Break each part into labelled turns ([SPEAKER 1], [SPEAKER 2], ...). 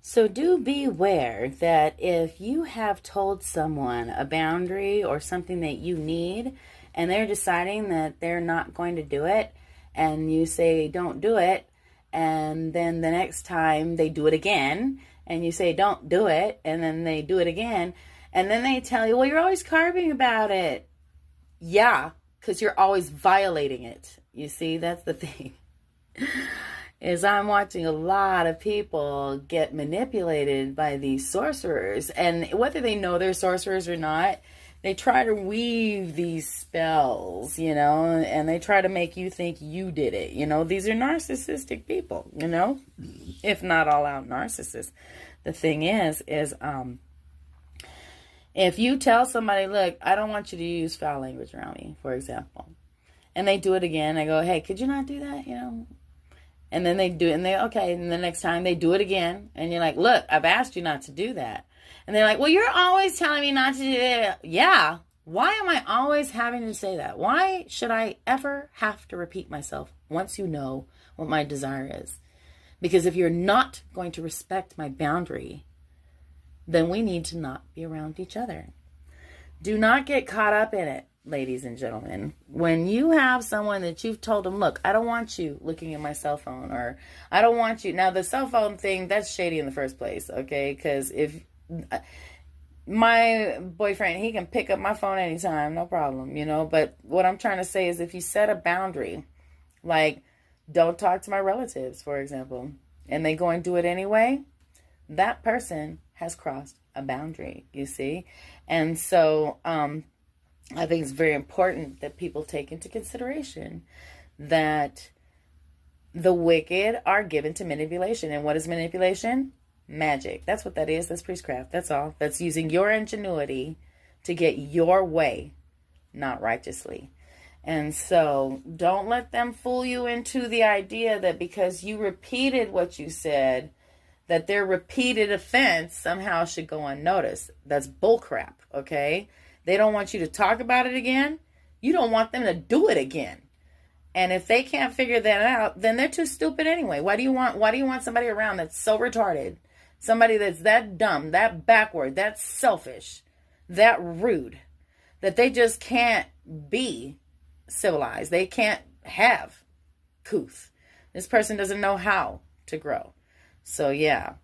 [SPEAKER 1] So do beware that if you have told someone a boundary or something that you need and they're deciding that they're not going to do it and you say don't do it, and then the next time they do it again and you say don't do it, and then they do it again, and then they tell you, well, you're always carving about it. Yeah, because you're always violating it. You see, that's the thing. Is I'm watching a lot of people get manipulated by these sorcerers, and whether they know they're sorcerers or not, they try to weave these spells, and they try to make you think you did it. These are narcissistic people, if not all out narcissists. The thing is if you tell somebody, look, I don't want you to use foul language around me, for example, and they do it again, I go, hey, could you not do that, And then they do it, and okay, and the next time they do it again, and you're like, look, I've asked you not to do that. And they're like, well, you're always telling me not to do it. Yeah, why am I always having to say that? Why should I ever have to repeat myself once you know what my desire is? Because if you're not going to respect my boundary, then we need to not be around each other. Do not get caught up in it, ladies and gentlemen. When you have someone that you've told them, look, I don't want you looking at my cell phone, or I don't want you. Now, the cell phone thing, that's shady in the first place, okay? Because if my boyfriend, he can pick up my phone anytime, no problem, But what I'm trying to say is if you set a boundary, like don't talk to my relatives, for example, and they go and do it anyway, that person has crossed a boundary, you see? And so, I think it's very important that people take into consideration that the wicked are given to manipulation. And what is manipulation? Magic. That's what that is. That's priestcraft. That's all. That's using your ingenuity to get your way, not righteously. And so don't let them fool you into the idea that because you repeated what you said, that their repeated offense somehow should go unnoticed. That's bullcrap, okay? They don't want you to talk about it again. You don't want them to do it again. And if they can't figure that out, then they're too stupid anyway. Why do you want somebody around that's so retarded? Somebody that's that dumb, that backward, that selfish, that rude, that they just can't be civilized. They can't have couth. This person doesn't know how to grow. So yeah,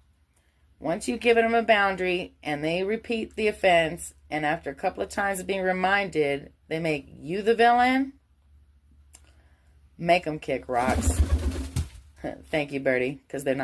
[SPEAKER 1] once you've given them a boundary and they repeat the offense, and after a couple of times of being reminded, they make you the villain, make them kick rocks. Thank you, Birdie, because they're not.